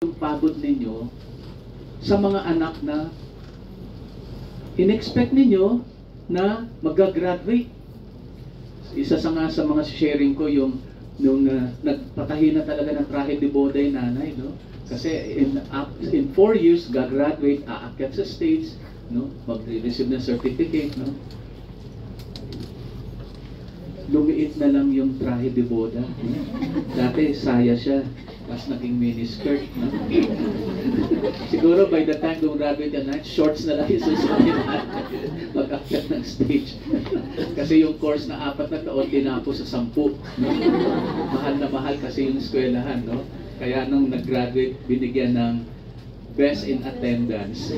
yung pagod ninyo sa mga anak na in-expect ninyo na mag-graduate. Isa sa mga sharing ko yung nung nagpatahi na talaga ng trahe de boda yung nanay, no? Kasi in 4 years gagraduate, aakyat sa stage, no? Mag-receive ng certificate, no? Lumiit na lang yung trahe de boda, no? Dati saya siya, mas naging miniskirt, no? Siguro by the time graduate yan, shorts na lang isusunin natin mag-akyat ng stage. Kasi yung course na 4 na taon, tinapos sa 10, no? Mahal na mahal kasi yung eskwelahan, no? Kaya nung nag-graduate, binigyan ng best in attendance.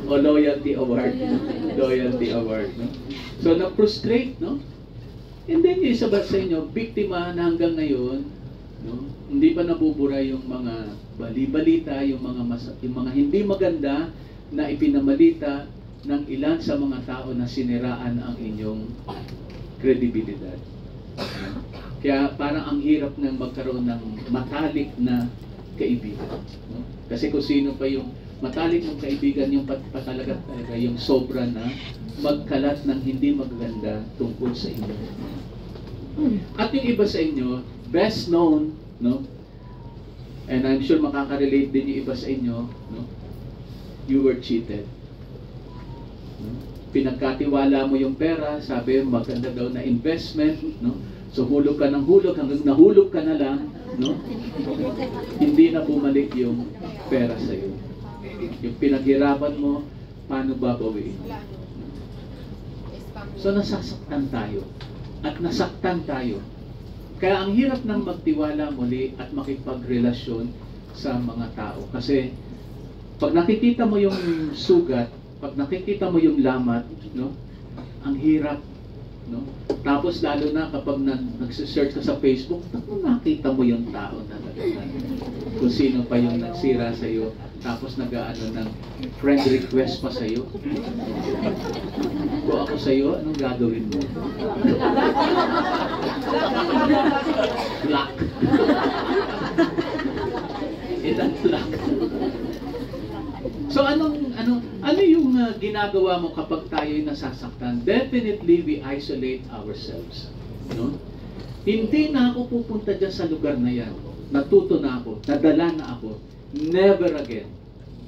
O loyalty award. Loyalty award, no? So, na-frustrate, no? And then, yung isa ba sa inyo, biktima na hanggang ngayon, no? Hindi pa nabubura yung mga bali-balita, yung mga hindi maganda na ipinamalita ng ilan sa mga tao na siniraan ang inyong kredibilidad. Kaya parang ang hirap ng magkaroon ng matalik na kaibigan, no? Kasi kung sino pa yung matalik ng kaibigan, yung talaga yung sobra na magkalat ng hindi magaganda tungkol sa inyo. At yung iba sa inyo, best known, no? And I'm sure makaka-relate din yung iba sa inyo, no? You were cheated. No? Pinagkatiwala mo yung pera, sabi maganda daw na investment, no? So hulog ka ng hulog, hanggang nahulog ka na lang, no? Hindi na bumalik yung pera sa iyo. Yung pinaghirapan mo, paano babawiin? So nasasaktan tayo. At nasaktan tayo. Kaya ang hirap ng magtiwala muli at makipagrelasyon sa mga tao. Kasi pag nakikita mo yung sugat, pag nakikita mo yung lamat, no? Ang hirap, no? Tapos lalo na kapag nagsisearch ka sa Facebook, nakita mo yung tao na kung sino pa yung nagsira sa iyo, tapos nag-aano ng friend request pa sa iyo. Kung ako sa iyo, anong gagawin mo? Block. Block. So ano yung ginagawa mo kapag tayo'y nasasaktan? Definitely we isolate ourselves, no? Hindi na ako pupunta diyan sa lugar na yan. Natuto na ako, nadala na ako. Never again.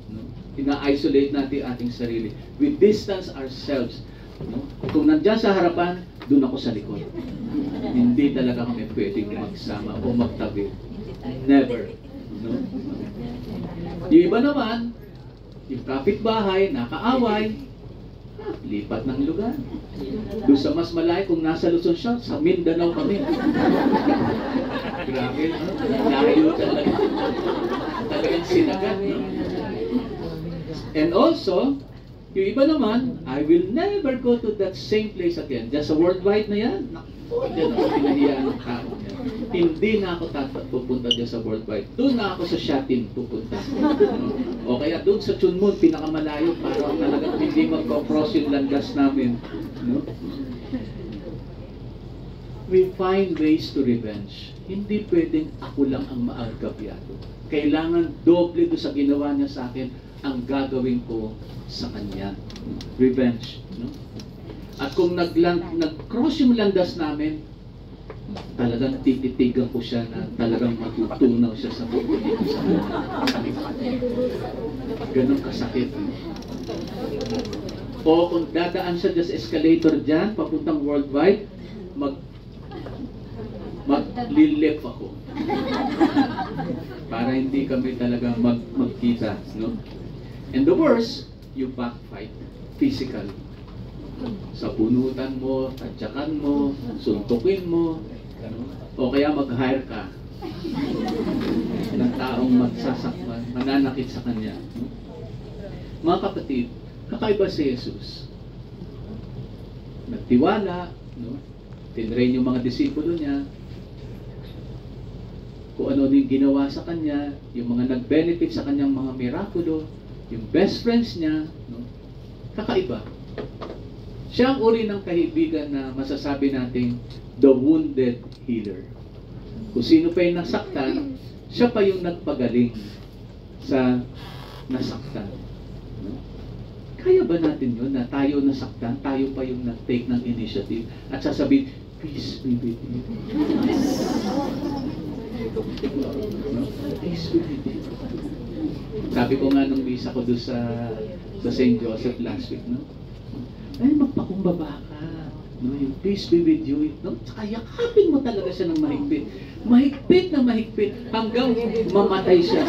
No? Ina-isolate natin ating sarili. We distance ourselves. No? Kung nandiyan sa harapan, doon ako sa likod. Hindi talaga kami pwedeng magsama o magtabi. Never. No? Yung iba naman, yung kapitbahay, nakaaway, lipat ng lugar. Doon sa mas malayo, kung nasa Luzon siya, sa Mindanao kami. Grabe, no? Layo talaga. Talagang sinagat, no? And also, yung iba naman, I will never go to that same place again. Just sa worldwide na yan. Naku, dyan ako pinahiyaan ng tao. Hindi na ako pupunta dyan sa worldwide. Doon na ako sa Shatin pupunta. O kaya doon sa Chunmun, pinakamalayo, para talagang hindi magko-cross yung landas namin. No? We find ways to revenge. Hindi pwedeng ako lang ang maagabyado. Kailangan doble do sa ginawa niya sa akin ang gagawin ko sa kanya. Revenge. No? At kung nag-cross yung landas namin, talagang tititigan ko siya na talagang matutunaw siya sa buko dito sa ganun kasakit. O kung dadaan siya sa escalator dyan, papuntang worldwide, maglilip ako. Para hindi kami talaga magkita. No? And the worst, you backfight. Physical. Sa punutan mo, tatsyakan mo, suntukin mo, o kaya mag-hire ka ng taong magsasakman, mananakit sa kanya. Mga kapatid, kakaiba si Jesus. Nagtiwala, no? Tinrain yung mga disipulo niya, kung ano yung ginawa sa kanya, yung mga nag-benefit sa kanyang mga mirakulo, yung best friends niya, no? Kakaiba. Siya ang uri ng kaibigan na masasabi natin the wounded healer. Kung sino pa yung nasaktan, Siya pa yung nagpagaling sa nasaktan. No? Kaya ba natin yun na tayo nasaktan, tayo pa yung nag-take ng initiative at sasabihin, peace be with you. No? Peace be with you. Sabi ko nga nung visa ko doon sa St. Joseph last week, no? Ay, magpakumbaba ka. No? Yung peace be with you. No? Tsaka yakapin mo talaga siya ng mahigpit. Mahigpit na mahigpit hanggang mamatay siya.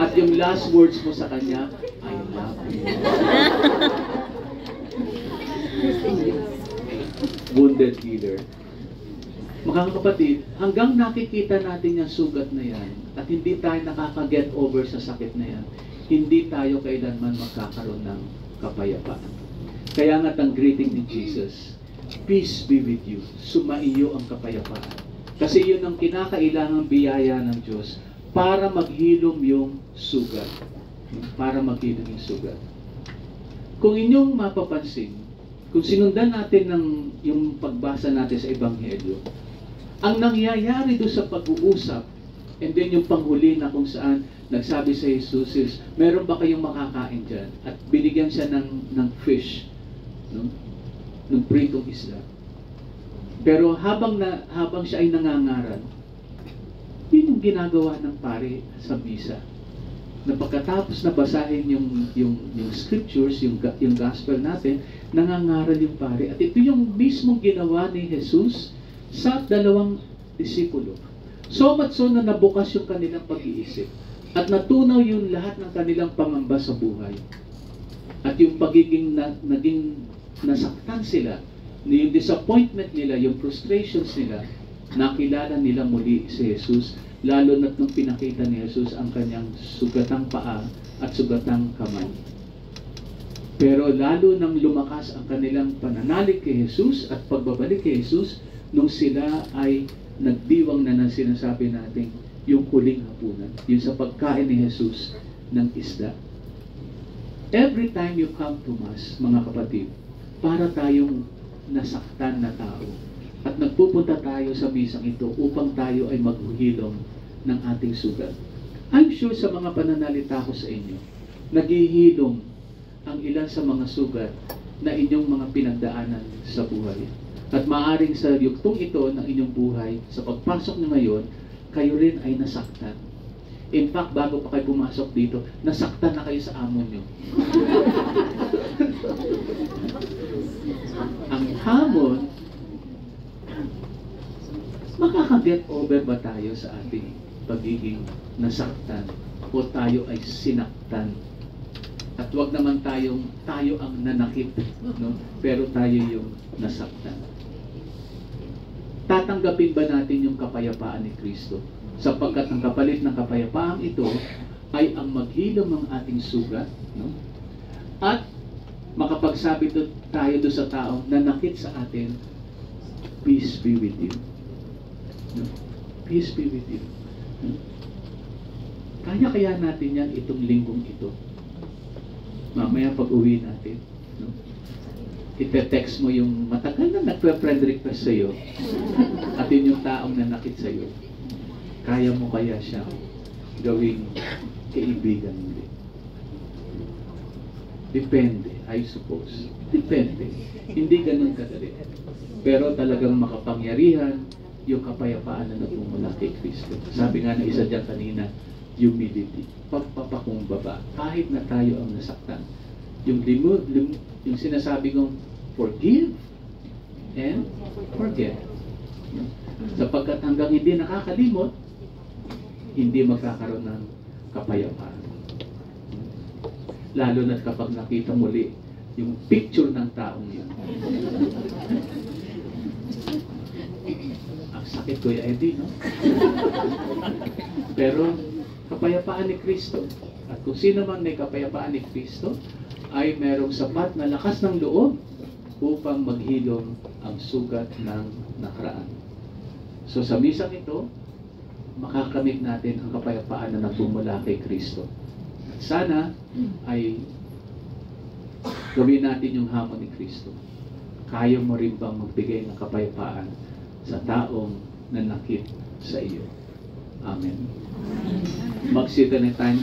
At yung last words mo sa kanya, I love you. Wounded healer. Mga kapatid, hanggang nakikita natin yung sugat na yan at hindi tayo nakaka-get over sa sakit na yan, hindi tayo kailanman magkakaroon ng kapayapaan. Kaya nga't ang greeting ni Jesus, peace be with you. Sumaiyo ang kapayapaan. Kasi yun ang kinakailangang biyaya ng Diyos para maghilom yung sugat. Para maghilom yung sugat. Kung inyong mapapansin, kung sinundan natin yung pagbasa natin sa Ebanghelyo, ang nangyayari doon sa pag-uusap, and then yung panghuli na kung saan nagsabi sa Jesus is, meron ba kayong makakain dyan? At binigyan siya ng fish, no? Ng pritong isda. Pero habang siya ay nangangaral, yun yung ginagawa ng pare sa misa. Na pagkatapos na basahin yung scriptures, yung gospel natin, nangangaral yung pare. At ito yung mismong ginawa ni Jesus sa dalawang disipulo. So much so na nabukas yung kanilang pag-iisip. At natunaw yung lahat ng kanilang pangamba sa buhay. At yung pagiging naging nasaktan sila, yung disappointment nila, yung frustrations nila, nakilala nila muli si Jesus, lalo na't nung pinakita ni Jesus ang kanyang sugatang paa at sugatang kamay. Pero lalo nang lumakas ang kanilang pananalig kay Jesus at pagbabalik kay Jesus, nung sila ay nagdiwang na ng sinasabi natin yung huling hapunan, yung sa pagkain ni Jesus ng isda. Every time you come to Mass, mga kapatid, para tayong nasaktan na tao, at nagpupunta tayo sa misang ito upang tayo ay maghuhilom ng ating sugat. I'm sure sa mga pananalita ko sa inyo, naghihilom ang ilan sa mga sugat na inyong mga pinagdaanan sa buhay. At maaaring sa yuktong ito ng inyong buhay, sa pagpasok nyo ngayon, kayo rin ay nasaktan. In fact, bago pa kayo pumasok dito, nasaktan na kayo sa amo nyo. Ang hamon, makaka-get over ba tayo sa ating pagiging nasaktan o tayo ay sinaktan? At wag naman tayo ang nanakit, no? Pero tayo yung nasaktan. Tatanggapin ba natin yung kapayapaan ni Kristo? Sapagkat ang kapalit ng kapayapaan ito ay ang maghilom ng ating sugat, no? At makapagsabi tayo doon sa tao na nakit sa atin, peace be with you. No? Peace be with you. No? Kaya natin yan itong linggong ito. Mamaya pag-uwi natin, no? Ite-text mo yung matagal na nagpe-friend request sa'yo at yun yung taong nanakit sa'yo. Kaya mo kaya siya gawing kaibigan mo? Depende, I suppose. Depende. Hindi ganun kadali. Pero talagang makapangyarihan yung kapayapaan na nagmumula kay Kristo. Sabi nga na isa dyan kanina, humility, pagpapakumbaba, kahit na tayo ang nasaktan. Yung sinasabi kong forgive and forget. Sapagkat hanggang hindi nakakalimot, hindi magkakaroon ng kapayapaan. Lalo na kapag nakita muli yung picture ng taong yun. Ang sakit ko yung Eddie, no? Pero kapayapaan ni Kristo, at kung sino man may kapayapaan ni Kristo, ay merong sapat na lakas ng loob upang maghilom ang sugat ng nakaraan. So sa misang ito, makakamit natin ang kapayapaan na nagmumula kay Kristo. At sana ay gawin natin yung hamon ni Kristo. Kaya mo rin bang magbigay ng kapayapaan sa taong nanakit sa iyo. Amen. Magsita na tayo.